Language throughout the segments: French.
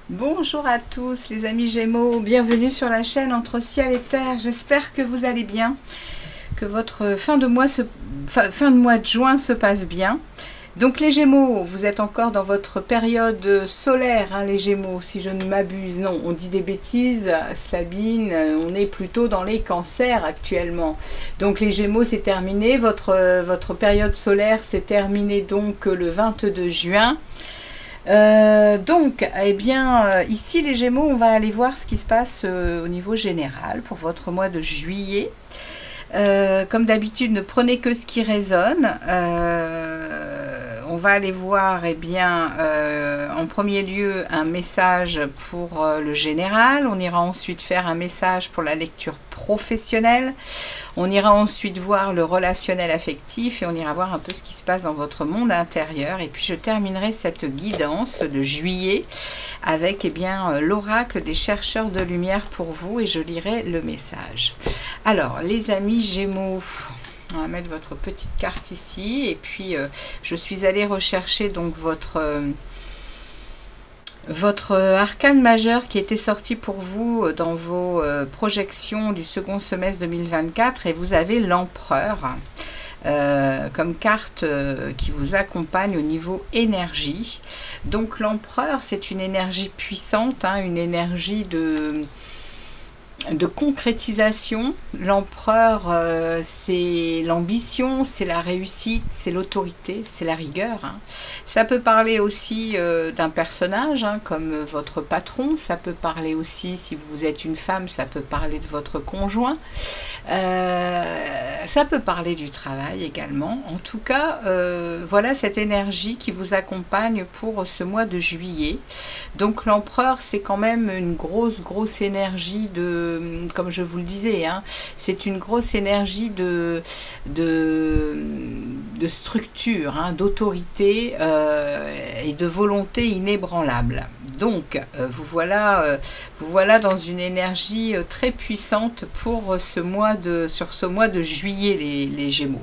Bonjour à tous les amis Gémeaux, bienvenue sur la chaîne Entre Ciel et Terre. J'espère que vous allez bien, que votre fin de mois de juin se passe bien. Donc les Gémeaux, vous êtes encore dans votre période solaire, hein, les Gémeaux, si je ne m'abuse. Non, on dit des bêtises, Sabine, on est plutôt dans les cancers actuellement. Donc les Gémeaux, c'est terminé, votre période solaire s'est terminée donc le 22 juin. Donc, eh bien, ici les Gémeaux, on va aller voir ce qui se passe au niveau général pour votre mois de juillet. Comme d'habitude, ne prenez que ce qui résonne. On va aller voir, eh bien, en premier lieu, un message pour le général. On ira ensuite faire un message pour la lecture professionnelle. On ira ensuite voir le relationnel affectif et on ira voir un peu ce qui se passe dans votre monde intérieur. Et puis je terminerai cette guidance de juillet avec, eh bien, l'oracle des chercheurs de lumière pour vous et je lirai le message. Alors, les amis Gémeaux, on va mettre votre petite carte ici et puis je suis allée rechercher donc votre arcane majeur qui était sorti pour vous dans vos projections du second semestre 2024 et vous avez l'empereur comme carte qui vous accompagne au niveau énergie. Donc l'empereur, c'est une énergie puissante, hein, une énergie de concrétisation. L'empereur, c'est l'ambition, c'est la réussite, c'est l'autorité, c'est la rigueur, hein. Ça peut parler aussi d'un personnage, hein, comme votre patron. Ça peut parler aussi, si vous êtes une femme, ça peut parler de votre conjoint. Ça peut parler du travail également. En tout cas, voilà cette énergie qui vous accompagne pour ce mois de juillet. Donc l'empereur, c'est quand même une grosse énergie de, comme je vous le disais, hein, c'est une grosse énergie de structure, hein, d'autorité et de volonté inébranlable. Donc, vous voilà dans une énergie très puissante pour sur ce mois de juillet, les Gémeaux.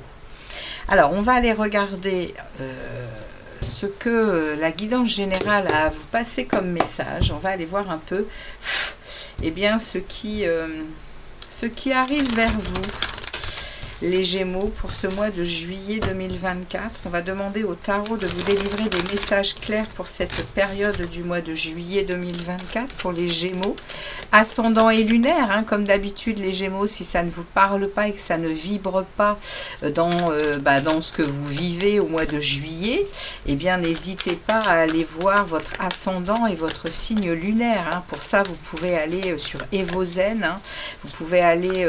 Alors, on va aller regarder ce que la guidance générale a à vous passer comme message. On va aller voir un peu, eh bien, ce qui arrive vers vous, les Gémeaux, pour ce mois de juillet 2024. On va demander au tarot de vous délivrer des messages clairs pour cette période du mois de juillet 2024 pour les Gémeaux. Ascendant et lunaire, hein, comme d'habitude les Gémeaux, si ça ne vous parle pas et que ça ne vibre pas dans ce que vous vivez au mois de juillet, eh bien n'hésitez pas à aller voir votre ascendant et votre signe lunaire, hein. Pour ça, vous pouvez aller sur Evozen, hein. Vous pouvez aller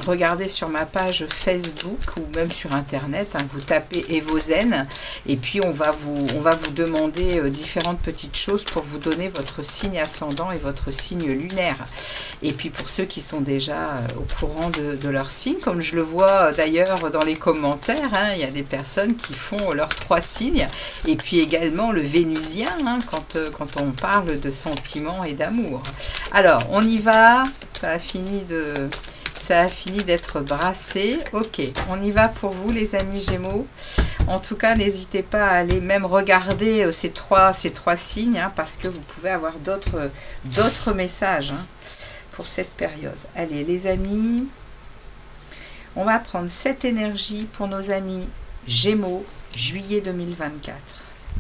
regarder sur ma page Facebook ou même sur internet, hein, vous tapez Evozen et puis on va vous demander différentes petites choses pour vous donner votre signe ascendant et votre signe lunaire. Et puis pour ceux qui sont déjà au courant de leur signe, comme je le vois d'ailleurs dans les commentaires, hein, il y a des personnes qui font leurs 3 signes et puis également le vénusien, hein, quand on parle de sentiments et d'amour. Alors on y va, ça a fini d'être brassé. Ok, on y va pour vous les amis Gémeaux. En tout cas, n'hésitez pas à aller même regarder ces trois signes, hein, parce que vous pouvez avoir d'autres messages, hein, pour cette période. Allez les amis, on va prendre cette énergie pour nos amis Gémeaux, juillet 2024.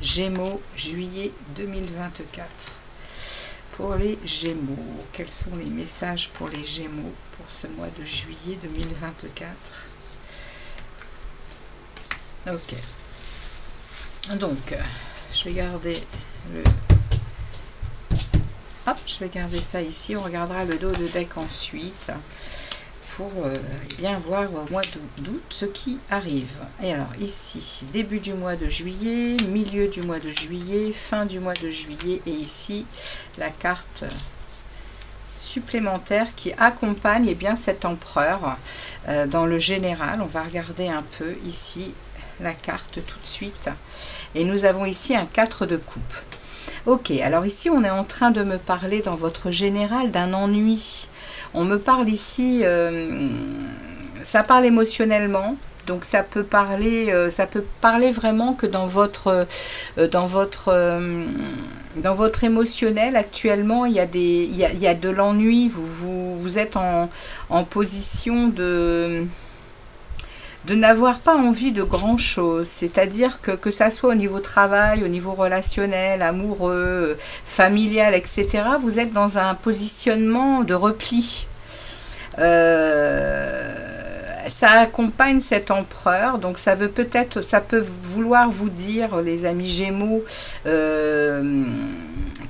Gémeaux, juillet 2024. Pour les Gémeaux, quels sont les messages pour les Gémeaux pour ce mois de juillet 2024? Ok. Donc, je vais garder je vais garder ça ici. On regardera le dos de deck ensuite pour bien voir au mois d'août ce qui arrive. Et alors ici, début du mois de juillet, milieu du mois de juillet, fin du mois de juillet et ici la carte supplémentaire qui accompagne eh bien, cet empereur dans le général. On va regarder un peu ici la carte tout de suite. Et nous avons ici un 4 de coupe. Ok, alors ici on est en train de me parler dans votre général d'un ennui. On me parle ici, ça parle émotionnellement. Donc ça peut parler vraiment que dans votre émotionnel actuellement, il y a de l'ennui. Vous êtes en position de n'avoir pas envie de grand chose. C'est-à-dire que ça soit au niveau travail, au niveau relationnel, amoureux, familial, etc. Vous êtes dans un positionnement de repli. Ça accompagne cet empereur, donc ça peut vouloir vous dire, les amis Gémeaux, que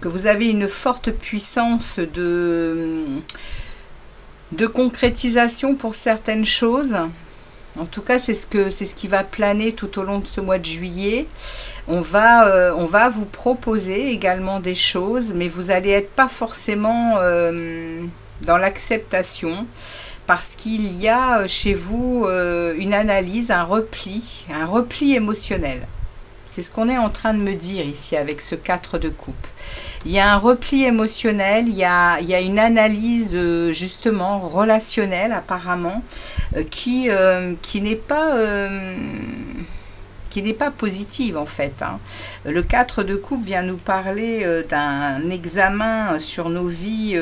vous avez une forte puissance de concrétisation pour certaines choses. En tout cas, c'est ce qui va planer tout au long de ce mois de juillet. On va vous proposer également des choses, mais vous n'allez être pas forcément dans l'acceptation. Parce qu'il y a chez vous une analyse, un repli émotionnel. C'est ce qu'on est en train de me dire ici avec ce 4 de coupe. Il y a un repli émotionnel, il y a une analyse justement relationnelle apparemment qui n'est pas positive en fait. Le 4 de coupe vient nous parler d'un examen sur nos vies,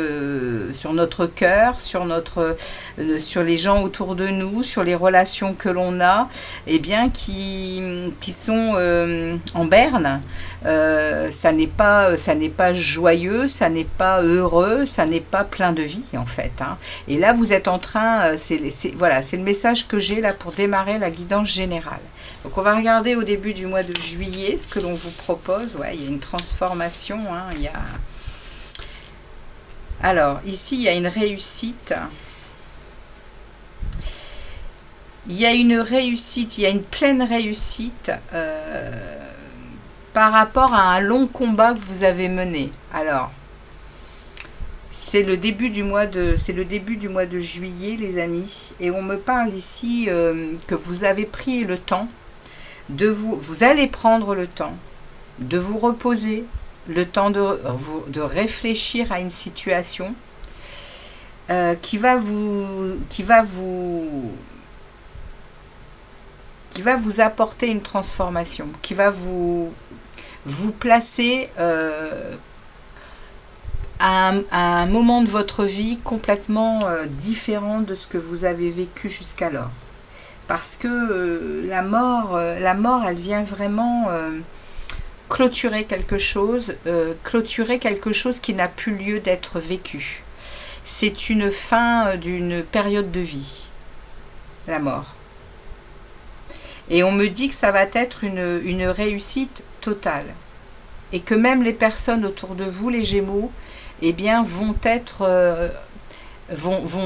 sur notre cœur, sur les gens autour de nous, sur les relations que l'on a, et bien qui sont en berne. Ça n'est pas joyeux, ça n'est pas heureux, ça n'est pas plein de vie en fait. Et là vous êtes en train, voilà, c'est le message que j'ai là pour démarrer la guidance générale. Donc on va regarder au début du mois de juillet ce que l'on vous propose. Ouais, il y a une transformation. Alors ici il y a une réussite. Il y a une réussite, il y a une pleine réussite par rapport à un long combat que vous avez mené. Alors c'est le début du mois de juillet les amis, et on me parle ici que vous avez pris le temps vous allez prendre le temps de vous reposer, le temps de réfléchir à une situation qui va vous apporter une transformation, qui va vous placer à un moment de votre vie complètement différent de ce que vous avez vécu jusqu'alors. Parce que la mort, elle vient vraiment clôturer quelque chose qui n'a plus lieu d'être vécu. C'est une fin d'une période de vie, la mort. Et on me dit que ça va être une réussite totale. Et que même les personnes autour de vous, les Gémeaux, eh bien, vont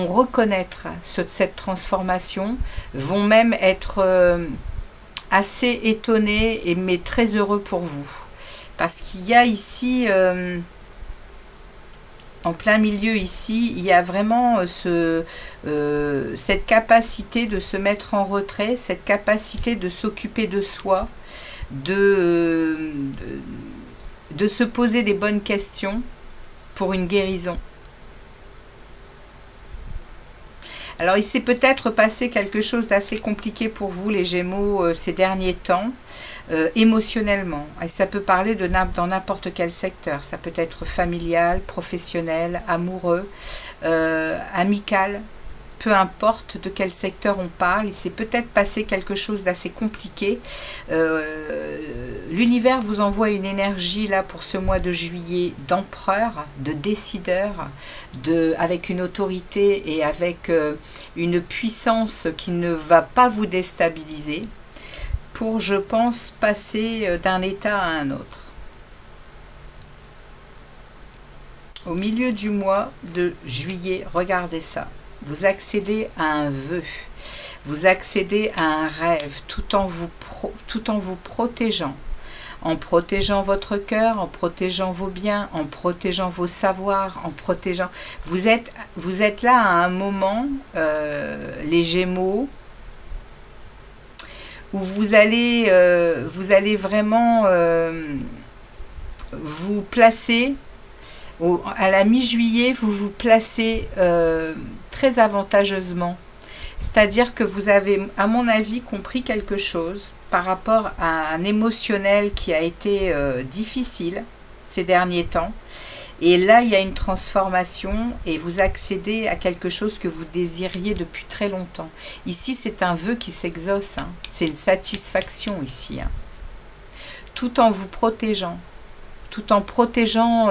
reconnaître cette transformation, vont même être assez étonnés, mais très heureux pour vous. Parce qu'il y a ici, en plein milieu ici, il y a vraiment cette capacité de se mettre en retrait, cette capacité de s'occuper de soi, de se poser des bonnes questions pour une guérison. Alors il s'est peut-être passé quelque chose d'assez compliqué pour vous les Gémeaux ces derniers temps, émotionnellement. Et ça peut parler dans n'importe quel secteur. Ça peut être familial, professionnel, amoureux, amical. Peu importe de quel secteur on parle, il s'est peut-être passé quelque chose d'assez compliqué. L'univers vous envoie une énergie là pour ce mois de juillet d'empereur, de décideur, avec une autorité et avec une puissance qui ne va pas vous déstabiliser pour, je pense, passer d'un état à un autre. Au milieu du mois de juillet, regardez ça. Vous accédez à un vœu, vous accédez à un rêve tout en vous protégeant, en protégeant votre cœur, en protégeant vos biens, en protégeant vos savoirs, en protégeant... Vous êtes là à un moment, les Gémeaux, où vous allez vraiment vous placer, à la mi-juillet, vous vous placez très avantageusement. C'est-à-dire que vous avez, à mon avis, compris quelque chose par rapport à un émotionnel qui a été difficile ces derniers temps. Et là, il y a une transformation et vous accédez à quelque chose que vous désiriez depuis très longtemps. Ici, c'est un vœu qui s'exauce. Hein. C'est une satisfaction ici. Hein. Tout en vous protégeant. Tout en protégeant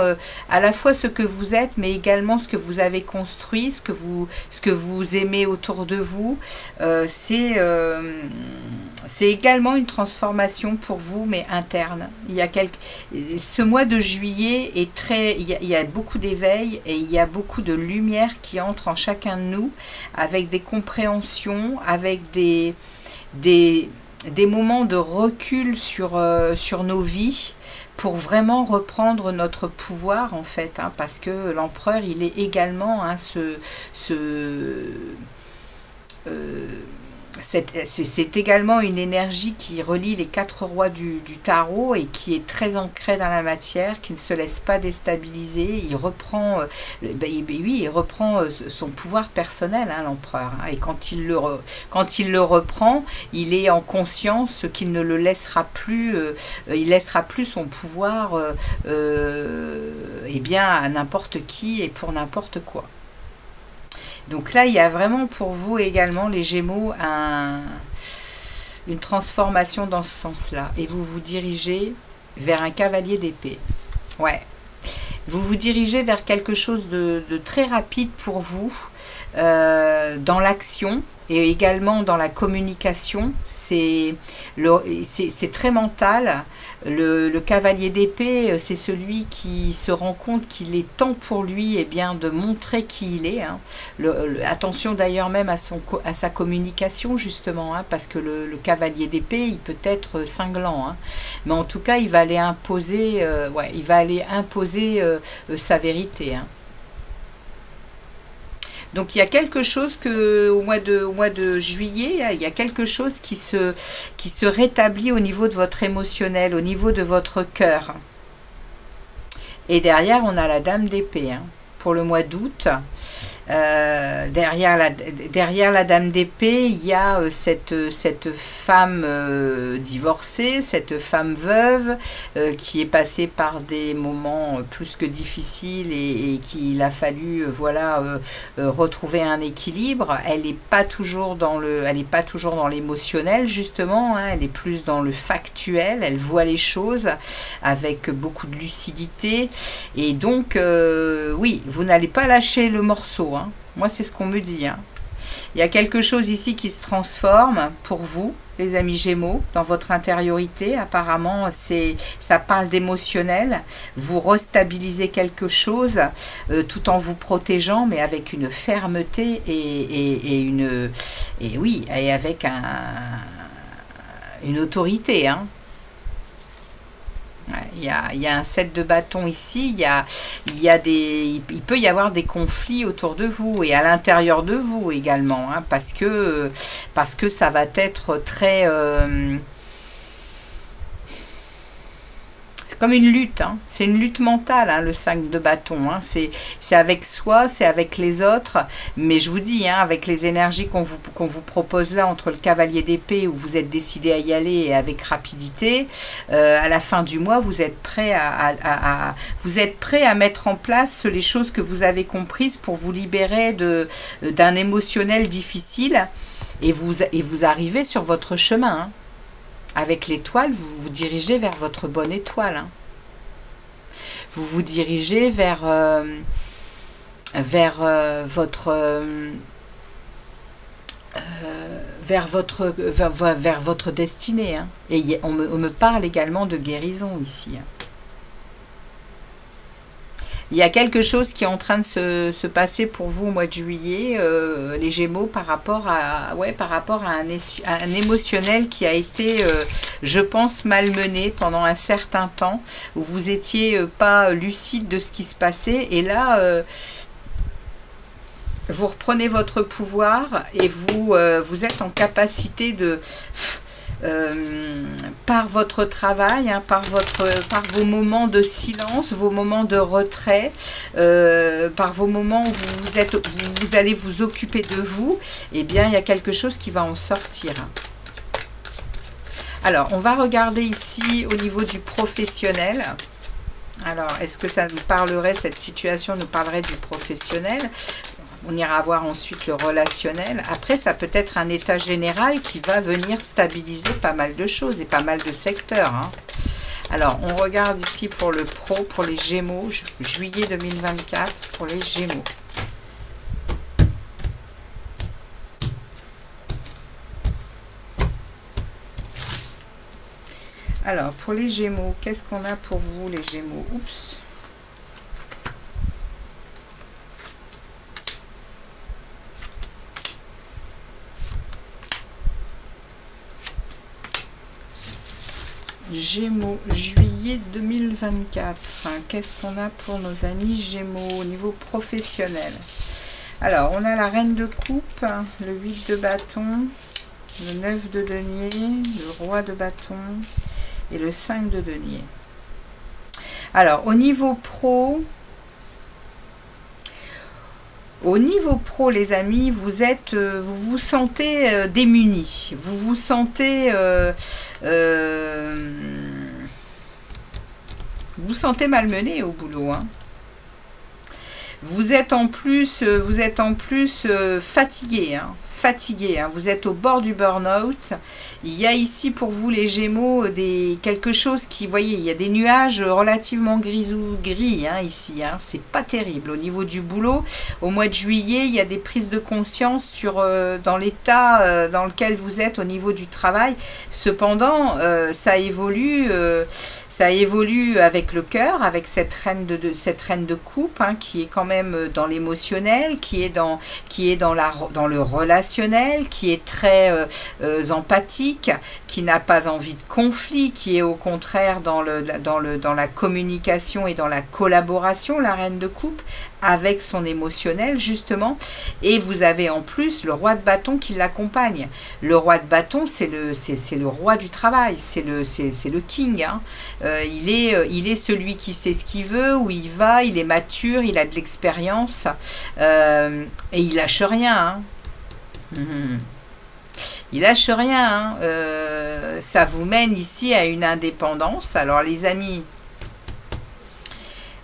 à la fois ce que vous êtes, mais également ce que vous avez construit, ce que vous aimez autour de vous. C'est également une transformation pour vous, mais interne. Ce mois de juillet est très... Il y a beaucoup d'éveil et il y a beaucoup de lumière qui entre en chacun de nous, avec des compréhensions, avec des moments de recul sur nos vies, pour vraiment reprendre notre pouvoir en fait, hein, parce que l'empereur il est également hein, c'est également une énergie qui relie les 4 rois du tarot et qui est très ancrée dans la matière, qui ne se laisse pas déstabiliser. Il reprend, il reprend son pouvoir personnel, hein, l'empereur. Hein, et quand il le reprend, il est en conscience qu'il ne le laissera plus, il laissera plus son pouvoir eh bien, à n'importe qui et pour n'importe quoi. Donc là, il y a vraiment pour vous également, les Gémeaux, une transformation dans ce sens-là. Et vous vous dirigez vers un cavalier d'épée. Ouais. Vous vous dirigez vers quelque chose de très rapide pour vous, dans l'action et également dans la communication. C'est très mental. Le cavalier d'épée, c'est celui qui se rend compte qu'il est temps pour lui eh bien, de montrer qui il est. Hein. Attention d'ailleurs même à sa communication justement, hein, parce que le cavalier d'épée, il peut être cinglant. Hein. Mais en tout cas, il va aller imposer, sa vérité. Hein. Donc il y a quelque chose que au mois de juillet, il y a quelque chose qui se rétablit au niveau de votre émotionnel, au niveau de votre cœur. Et derrière, on a la dame d'épée. Hein. Pour le mois d'août, derrière la dame d'épée, il y a cette femme divorcée, cette femme veuve qui est passée par des moments plus que difficiles et qu'il a fallu retrouver un équilibre. Elle n'est pas toujours dans l'émotionnel justement, hein, elle est plus dans le factuel, elle voit les choses avec beaucoup de lucidité et donc oui, vous n'allez pas lâcher le morceau. Hein. Moi, c'est ce qu'on me dit. Hein. Il y a quelque chose ici qui se transforme pour vous, les amis Gémeaux, dans votre intériorité. Apparemment, ça parle d'émotionnel. Vous restabilisez quelque chose tout en vous protégeant, mais avec une fermeté et avec une autorité. Hein. Il y a un 7 de bâton ici, il peut y avoir des conflits autour de vous et à l'intérieur de vous également, hein, parce que ça va être très... c'est comme une lutte, hein. C'est une lutte mentale, hein, le 5 de bâton. Hein. C'est avec soi, c'est avec les autres, mais je vous dis, hein, avec les énergies qu'on vous propose là, entre le cavalier d'épée où vous êtes décidé à y aller et avec rapidité, à la fin du mois, vous êtes prêt à mettre en place les choses que vous avez comprises pour vous libérer d'un émotionnel difficile et vous arrivez sur votre chemin, hein. Avec l'étoile, vous vous dirigez vers votre bonne étoile. Hein. Vous vous dirigez vers votre destinée. Hein. Et on me parle également de guérison ici. Hein. Il y a quelque chose qui est en train de se passer pour vous au mois de juillet, les Gémeaux, par rapport à, ouais, par rapport à un émotionnel qui a été, je pense, malmené pendant un certain temps, où vous étiez pas lucide de ce qui se passait. Et là, vous reprenez votre pouvoir et vous êtes en capacité de... par votre travail, hein, par vos moments de silence, vos moments de retrait, par vos moments où vous allez vous occuper de vous, eh bien, il y a quelque chose qui va en sortir. Alors, on va regarder ici au niveau du professionnel. Alors, est-ce que ça nous parlerait, cette situation nous parlerait du professionnel? On ira voir ensuite le relationnel. Après, ça peut être un état général qui va venir stabiliser pas mal de choses et pas mal de secteurs, hein. Alors, on regarde ici pour le pro, pour les Gémeaux, juillet 2024, pour les Gémeaux. Alors, pour les Gémeaux, qu'est-ce qu'on a pour vous, les Gémeaux? Oups. Gémeaux, juillet 2024. Qu'est-ce qu'on a pour nos amis Gémeaux au niveau professionnel? Alors, on a la reine de coupe, le 8 de bâton, le 9 de denier, le roi de bâton et le 5 de denier. Alors, au niveau pro, les amis, vous vous sentez démunis, vous vous sentez malmené au boulot, hein. Vous êtes en plus fatigué, hein, fatigué, hein. Vous êtes au bord du burn-out. Il y a ici pour vous les Gémeaux quelque chose qui, vous voyez, il y a des nuages relativement gris, hein, ici, hein. C'est pas terrible. Au niveau du boulot, au mois de juillet, il y a des prises de conscience dans l'état dans lequel vous êtes au niveau du travail. Cependant, ça évolue avec le cœur, avec cette reine de coupe, hein, qui est quand même dans l'émotionnel, qui est dans le relationnel, qui est très empathique, qui n'a pas envie de conflit, qui est au contraire dans la communication et dans la collaboration, la reine de coupe, avec son émotionnel justement. Et vous avez en plus le roi de bâton qui l'accompagne. Le roi de bâton, c'est le roi du travail, c'est le king, hein. Il est celui qui sait ce qu'il veut, où il va, il est mature, il a de l'expérience, et il lâche rien, hein. Il lâche rien, hein. Ça vous mène ici à une indépendance. Alors les amis,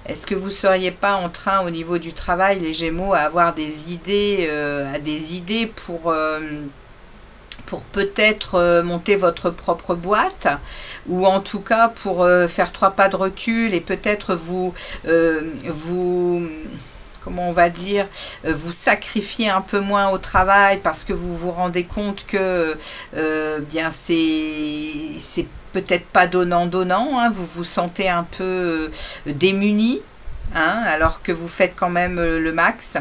est-ce que vous ne seriez pas en train, au niveau du travail, les Gémeaux, à avoir des idées, pour peut-être monter votre propre boîte, ou en tout cas pour faire 3 pas de recul et peut-être comment on va dire, vous sacrifier un peu moins au travail parce que vous vous rendez compte que bien c'est peut-être pas donnant-donnant, hein, vous vous sentez un peu démuni, hein, alors que vous faites quand même le max.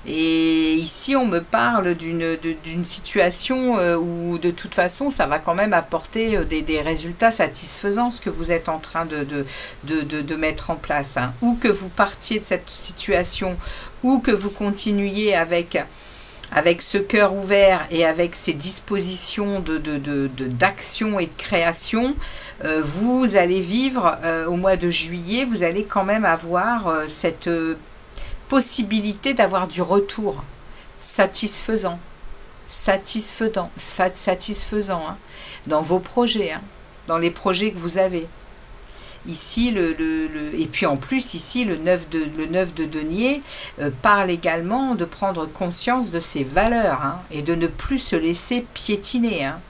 Et ici, on me parle d'une situation où, de toute façon, ça va quand même apporter des résultats satisfaisants, ce que vous êtes en train de mettre en place, hein. Ou que vous partiez de cette situation, ou que vous continuiez avec ce cœur ouvert et avec ces dispositions d'action et de création, vous allez vivre au mois de juillet, vous allez quand même avoir cette possibilité d'avoir du retour satisfaisant, hein, dans vos projets, hein, dans les projets que vous avez. Ici, et puis en plus, ici, le 9 de denier parle également de prendre conscience de ses valeurs, hein, et de ne plus se laisser piétiner, hein.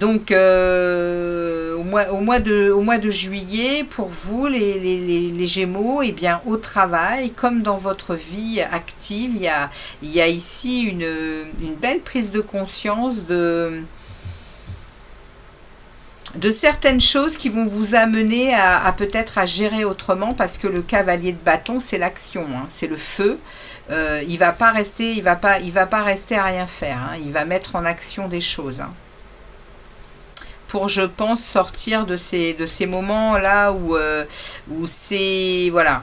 Donc, au mois de juillet, pour vous, les Gémeaux, eh bien, au travail, comme dans votre vie active, il y a ici une belle prise de conscience de certaines choses qui vont vous amener à peut-être à gérer autrement, parce que le cavalier de bâton, c'est l'action, hein, c'est le feu. Il va pas rester, il va pas rester à rien faire, hein, il va mettre en action des choses, hein, pour, je pense, sortir de ces moments là où c'est, voilà.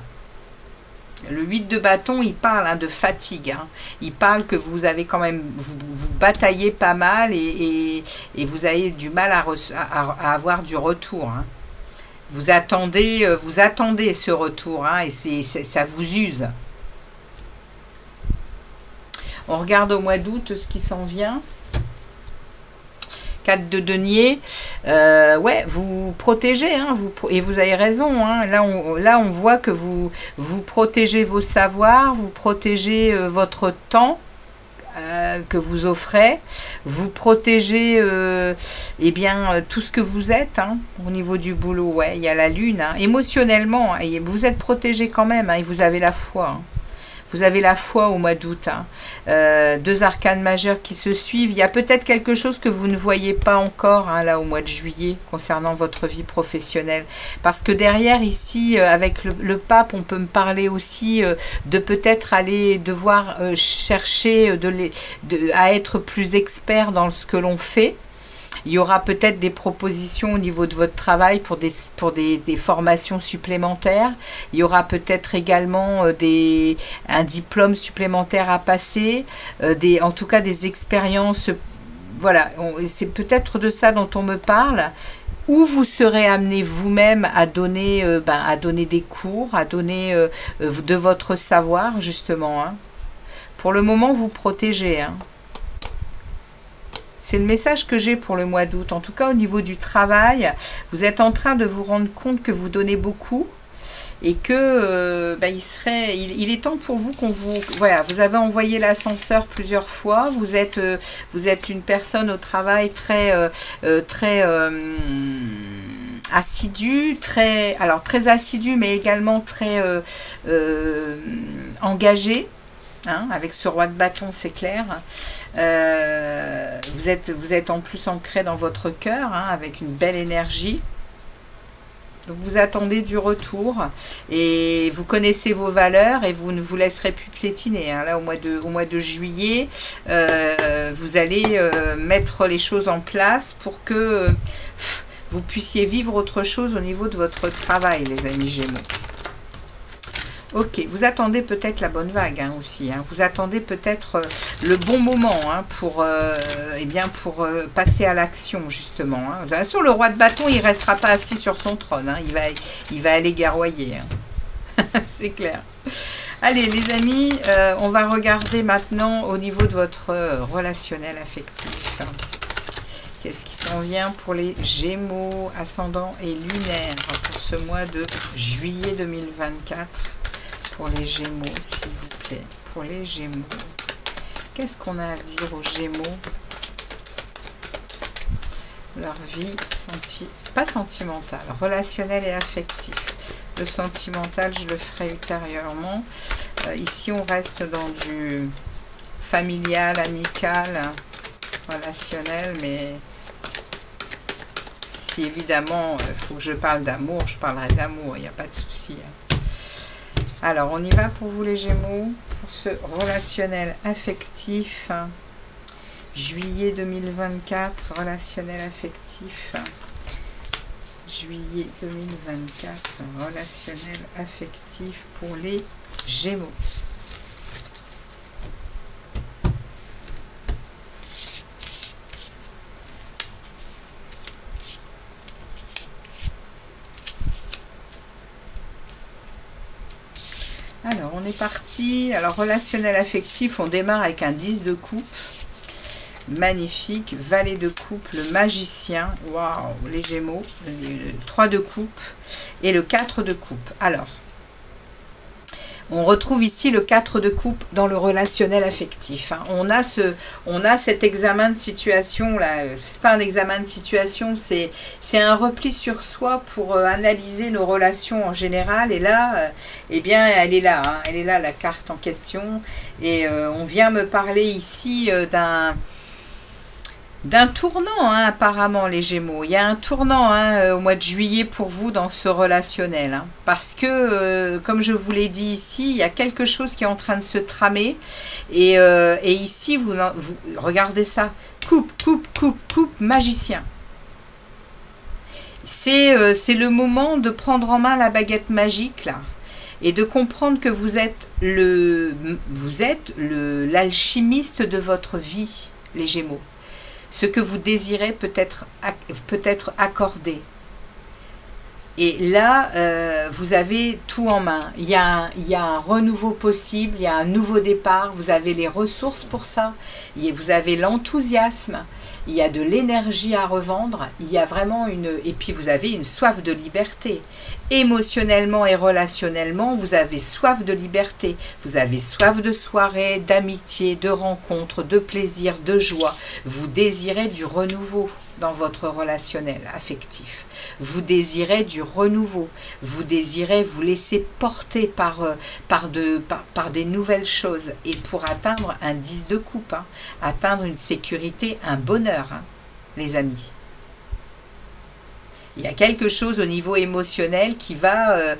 Le 8 de bâton, il parle, hein, de fatigue, hein. Il parle que vous avez quand même, vous bataillez pas mal et vous avez du mal à avoir du retour, hein. Vous attendez ce retour, hein, et ça vous use. On regarde au mois d'août ce qui s'en vient. 4 de denier, ouais, vous protégez, hein, et vous avez raison, hein, là on voit que vous protégez vos savoirs, vous protégez votre temps que vous offrez, vous protégez eh bien, tout ce que vous êtes, hein, au niveau du boulot, ouais, il y a la lune, hein, émotionnellement, et vous êtes protégé quand même, hein, et vous avez la foi, hein. Vous avez la foi au mois d'août, hein. 2 arcanes majeures qui se suivent. Il y a peut-être quelque chose que vous ne voyez pas encore, hein, là au mois de juillet concernant votre vie professionnelle. Parce que derrière ici, avec le pape, on peut me parler aussi de peut-être aller devoir chercher à être plus expert dans ce que l'on fait. Il y aura peut-être des propositions au niveau de votre travail pour des formations supplémentaires. Il y aura peut-être également un diplôme supplémentaire à passer, en tout cas des expériences. Voilà, c'est peut-être de ça dont on me parle. Où vous serez amené vous-même à donner des cours, à donner de votre savoir, justement, hein. Pour le moment, vous protégez, hein. C'est le message que j'ai pour le mois d'août. En tout cas, au niveau du travail, vous êtes en train de vous rendre compte que vous donnez beaucoup et que il est temps pour vous qu'on vous... Voilà, vous avez envoyé l'ascenseur plusieurs fois. Vous êtes une personne au travail très assidue, très assidue, mais également très engagée. Hein, avec ce roi de bâton, c'est clair. Vous êtes en plus ancré dans votre cœur, hein, avec une belle énergie. Donc vous attendez du retour et vous connaissez vos valeurs et vous ne vous laisserez plus piétiner, hein. Là, au mois de juillet, vous allez mettre les choses en place pour que vous puissiez vivre autre chose au niveau de votre travail, les amis Gémeaux. Ok, vous attendez peut-être la bonne vague, hein, aussi, hein. Vous attendez peut-être le bon moment, hein, pour passer à l'action, justement, hein. De toute façon, le roi de bâton, il ne restera pas assis sur son trône, hein. Il va aller garroyer, hein. C'est clair. Allez, les amis, on va regarder maintenant au niveau de votre relationnel affectif. Qu'est-ce qui s'en vient pour les Gémeaux, ascendant et lunaire pour ce mois de juillet 2024? Pour les Gémeaux, s'il vous plaît. Pour les Gémeaux. Qu'est-ce qu'on a à dire aux Gémeaux? Leur vie, pas sentimentale, relationnelle et affective. Le sentimental, je le ferai ultérieurement. Ici, on reste dans du familial, amical, relationnel, mais si évidemment il faut que je parle d'amour, je parlerai d'amour, il n'y a pas de souci, hein. Alors, on y va pour vous les Gémeaux, pour ce relationnel affectif, juillet 2024, relationnel affectif, juillet 2024, relationnel affectif pour les Gémeaux. Alors, on est parti. Alors, relationnel affectif, on démarre avec un 10 de coupe. Magnifique. Valet de coupe, le magicien. Waouh, les Gémeaux. Le 3 de coupe et le 4 de coupe. Alors, on retrouve ici le 4 de coupe dans le relationnel affectif, hein. On a cet examen de situation là. C'est pas un examen de situation, c'est un repli sur soi pour analyser nos relations en général. Et là, eh bien, elle est là, hein. Elle est là, la carte en question. Et on vient me parler ici d'un tournant, hein, apparemment, les Gémeaux. Il y a un tournant, hein, au mois de juillet pour vous dans ce relationnel. Hein, parce que, comme je vous l'ai dit ici, il y a quelque chose qui est en train de se tramer. Et ici, vous regardez ça. Coupe, coupe, coupe, coupe, magicien. C'est le moment de prendre en main la baguette magique, là. Et de comprendre que vous êtes l'alchimiste de votre vie, les Gémeaux. Ce que vous désirez peut être accordé. Et là, vous avez tout en main. Il y a un renouveau possible, il y a un nouveau départ, vous avez les ressources pour ça, vous avez l'enthousiasme, il y a de l'énergie à revendre, il y a vraiment et puis vous avez une soif de liberté. Émotionnellement et relationnellement, vous avez soif de liberté, vous avez soif de soirée, d'amitié, de rencontres, de plaisir, de joie. Vous désirez du renouveau dans votre relationnel affectif. Vous désirez du renouveau. Vous désirez vous laisser porter par des nouvelles choses. Et pour atteindre un 10 de coupe, hein, atteindre une sécurité, un bonheur, hein, les amis. Il y a quelque chose au niveau émotionnel qui va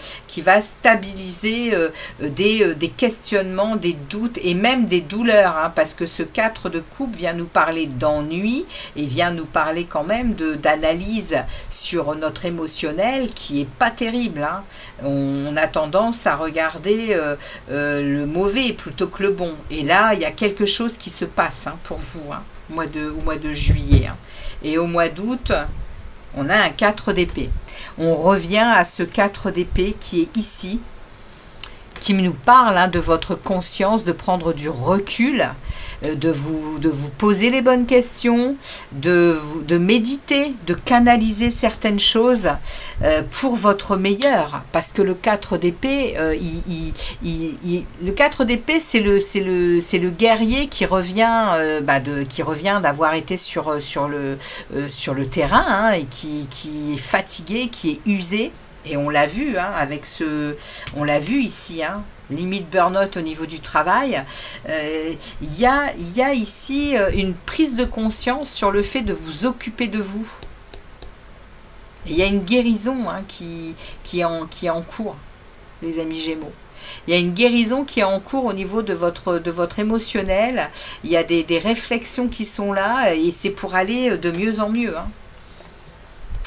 stabiliser des questionnements, des doutes et même des douleurs. Hein, parce que ce 4 de coupe vient nous parler d'ennui et vient nous parler quand même d'analyse sur notre émotionnel qui n'est pas terrible. Hein. On a tendance à regarder le mauvais plutôt que le bon. Et là, il y a quelque chose qui se passe, hein, pour vous, hein, au mois de juillet. Hein. Et au mois d'août, on a un 4 d'épée. On revient à ce 4 d'épée qui est ici, qui nous parle, hein, de votre conscience, de prendre du recul, de vous poser les bonnes questions, de méditer, de canaliser certaines choses pour votre meilleur. Parce que le 4 d'épée, le 4 d'épée, c'est le guerrier qui revient d'avoir été sur le terrain, hein, et qui est fatigué, qui est usé. Et on l'a vu, hein, on l'a vu ici, hein, limite burn-out au niveau du travail. Il y a ici une prise de conscience sur le fait de vous occuper de vous. Il y a une guérison, hein, qui est en cours, les amis Gémeaux. Il y a une guérison qui est en cours au niveau de votre émotionnel. Il y a des réflexions qui sont là et c'est pour aller de mieux en mieux, hein.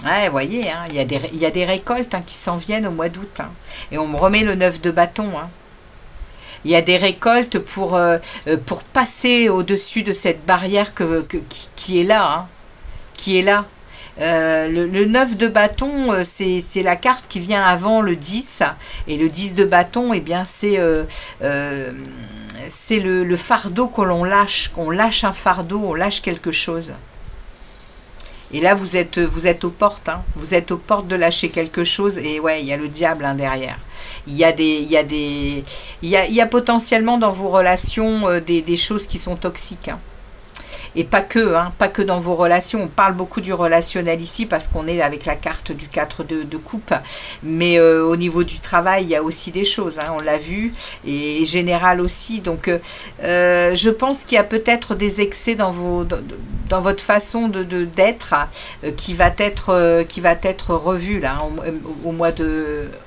Ouais, vous voyez, hein, il y a des récoltes, hein, qui s'en viennent au mois d'août. Hein, et on me remet le 9 de bâton. Hein. Il y a des récoltes pour passer au-dessus de cette barrière qui est là. Hein, qui est là. Le 9 de bâton, c'est la carte qui vient avant le 10. Et le 10 de bâton, eh bien, c'est le fardeau que l'on lâche. On lâche un fardeau, on lâche quelque chose. Et là, vous êtes aux portes, hein. Vous êtes aux portes de lâcher quelque chose. Et ouais, il y a le diable, hein, derrière. Il y a potentiellement dans vos relations des choses qui sont toxiques. Hein. Et pas que dans vos relations. On parle beaucoup du relationnel ici parce qu'on est avec la carte du 4 de coupe. Mais au niveau du travail, il y a aussi des choses, hein, on l'a vu, et général aussi. Donc, je pense qu'il y a peut-être des excès dans votre façon d'être qui va être revu là, au mois d'août.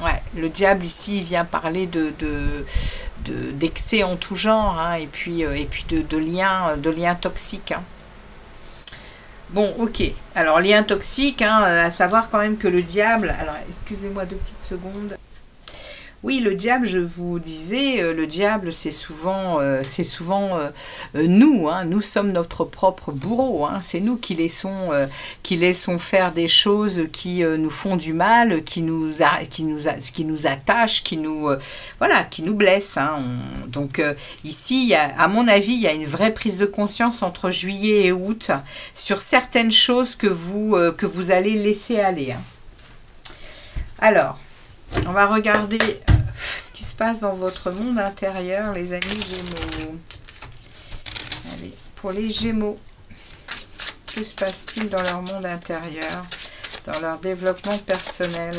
Ouais, le diable ici vient parler d'excès en tout genre, hein, et puis de liens toxiques. Hein. Bon, ok. Alors, liens toxiques, hein, à savoir quand même que le diable... Alors, excusez-moi 2 petites secondes. Oui, le diable, je vous disais, le diable, c'est souvent nous. Hein, nous sommes notre propre bourreau. Hein, c'est nous qui laissons faire des choses qui nous font du mal, qui nous attachent, qui nous blessent. Hein. Donc ici, à mon avis, il y a une vraie prise de conscience entre juillet et août sur certaines choses que vous allez laisser aller. Hein. Alors, on va regarder ce qui se passe dans votre monde intérieur, les amis Gémeaux. Allez, pour les Gémeaux, que se passe-t-il dans leur monde intérieur, dans leur développement personnel?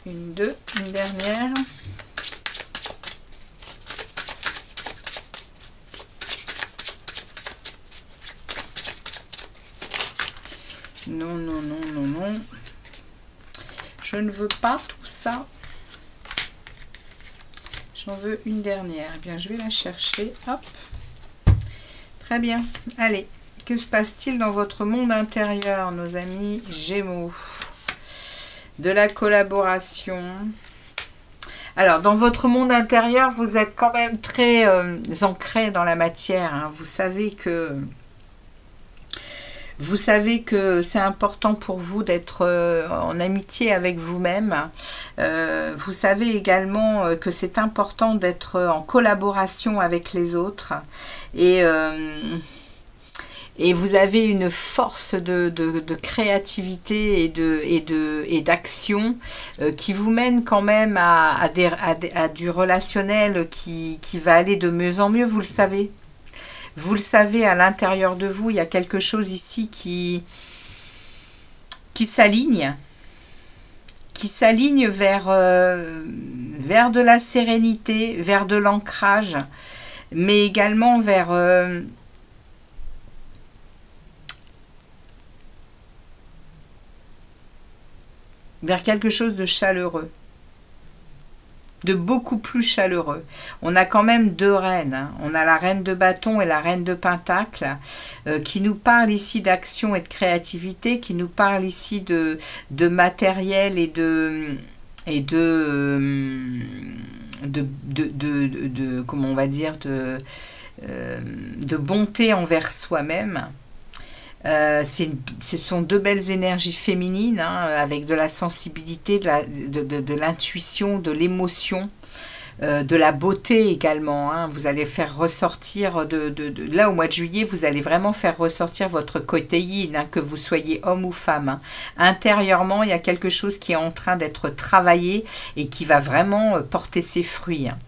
Une dernière. Je ne veux pas tout ça. J'en veux une dernière. Eh bien, je vais la chercher. Hop. Très bien. Allez. Que se passe-t-il dans votre monde intérieur, nos amis Gémeaux? De la collaboration. Alors, dans votre monde intérieur, vous êtes quand même très ancré dans la matière. Hein. Vous savez que c'est important pour vous d'être en amitié avec vous-même. Vous savez également que c'est important d'être en collaboration avec les autres. Et vous avez une force de créativité et d'action qui vous mène quand même à du relationnel qui va aller de mieux en mieux, vous le savez. Vous le savez, à l'intérieur de vous, il y a quelque chose ici qui s'aligne. Qui s'aligne vers de la sérénité, vers de l'ancrage, mais également vers quelque chose de chaleureux, de beaucoup plus chaleureux. On a quand même deux reines, hein. On a la reine de bâton et la reine de pentacle, qui nous parlent ici d'action et de créativité, qui nous parlent ici de matériel et de comment on va dire, de bonté envers soi-même. Ce sont deux belles énergies féminines, hein, avec de la sensibilité, de l'intuition, de l'émotion, de la beauté également. Hein. Vous allez faire ressortir, là au mois de juillet, vous allez vraiment faire ressortir votre côté yin, hein, que vous soyez homme ou femme. Hein. Intérieurement, il y a quelque chose qui est en train d'être travaillé et qui va vraiment porter ses fruits. Hein.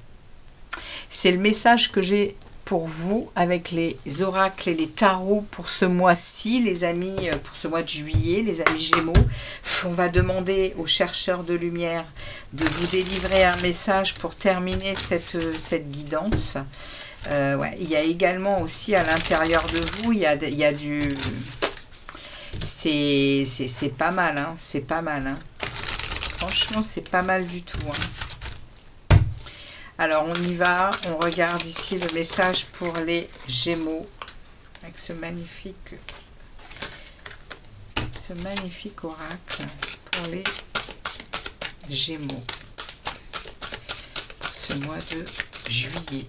C'est le message que j'ai pour vous avec les oracles et les tarots pour ce mois-ci, les amis, pour ce mois de juillet, les amis Gémeaux. On va demander aux chercheurs de lumière de vous délivrer un message pour terminer cette guidance. Ouais, il y a également aussi à l'intérieur de vous, il y a du... C'est pas mal, hein, c'est pas mal. Hein. Franchement, c'est pas mal du tout, hein. Alors, on y va. On regarde ici le message pour les Gémeaux. Avec ce magnifique oracle pour les Gémeaux. Pour ce mois de juillet.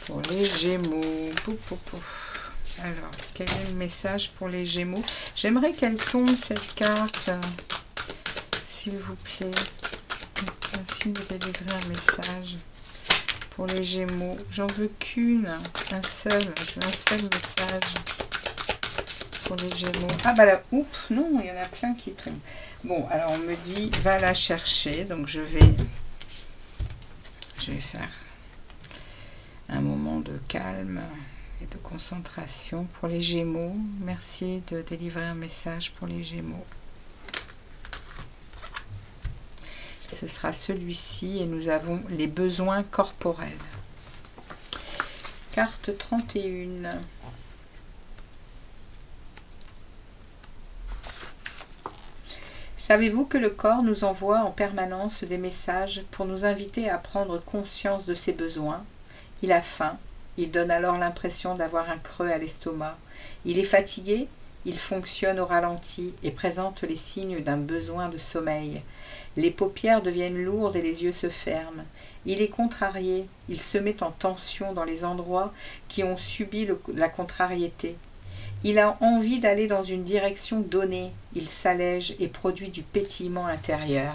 Pour les Gémeaux. Pouf, pouf, pouf. Alors, quel est le message pour les Gémeaux? J'aimerais qu'elle tombe, cette carte. S'il vous plaît, merci de délivrer un message pour les Gémeaux. J'en veux qu'une, un seul message pour les Gémeaux. Ah bah là, oups, non, il y en a plein qui tombent. Bon, alors on me dit, va la chercher, donc je vais faire un moment de calme et de concentration pour les Gémeaux. Merci de délivrer un message pour les Gémeaux. Ce sera celui-ci et nous avons les besoins corporels. Carte 31. Savez-vous que le corps nous envoie en permanence des messages pour nous inviter à prendre conscience de ses besoins? Il a faim, il donne alors l'impression d'avoir un creux à l'estomac. Il est fatigué, il fonctionne au ralenti et présente les signes d'un besoin de sommeil. Les paupières deviennent lourdes et les yeux se ferment. Il est contrarié, il se met en tension dans les endroits qui ont subi la contrariété. Il a envie d'aller dans une direction donnée, il s'allège et produit du pétillement intérieur.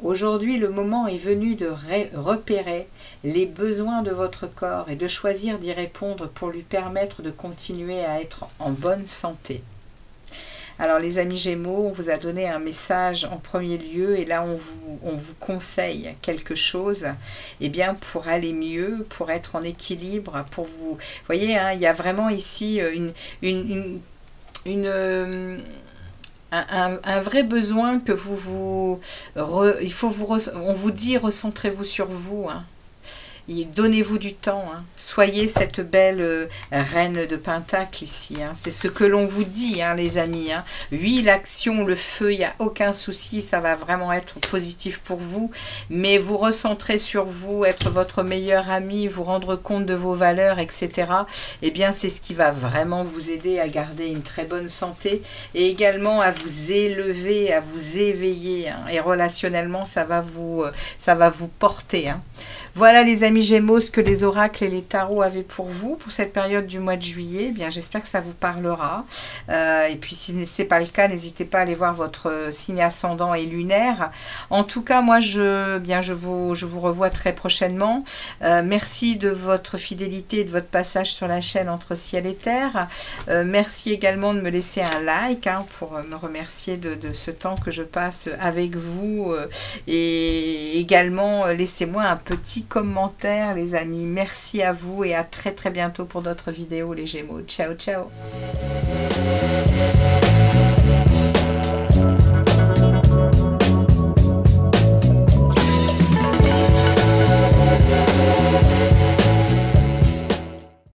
Aujourd'hui, le moment est venu de repérer les besoins de votre corps et de choisir d'y répondre pour lui permettre de continuer à être en bonne santé. Alors les amis Gémeaux, on vous a donné un message en premier lieu et là on vous conseille quelque chose, eh bien pour aller mieux, pour être en équilibre, pour vous... Vous voyez, hein, il y a vraiment ici un vrai besoin que on vous dit recentrez-vous sur vous, hein. Donnez-vous du temps, hein. Soyez cette belle reine de Pentacle ici, hein. C'est ce que l'on vous dit, hein, les amis, hein. Oui, l'action, le feu, il n'y a aucun souci, ça va vraiment être positif pour vous, mais vous recentrer sur vous, être votre meilleur ami, vous rendre compte de vos valeurs, etc. Eh bien, c'est ce qui va vraiment vous aider à garder une très bonne santé et également à vous élever, à vous éveiller, hein. Et relationnellement, ça va vous porter, hein. Voilà les amis Gémeaux, ce que les oracles et les tarots avaient pour vous pour cette période du mois de juillet. Eh bien, j'espère que ça vous parlera. Et puis si ce n'est pas le cas, n'hésitez pas à aller voir votre signe ascendant et lunaire. En tout cas, moi je vous revois très prochainement. Merci de votre fidélité et de votre passage sur la chaîne Entre Ciel et Terre. Merci également de me laisser un like, hein, pour me remercier de ce temps que je passe avec vous. Et également, laissez-moi un petit commentaire, les amis. Merci à vous et à très très bientôt pour d'autres vidéos, les Gémeaux. Ciao, ciao.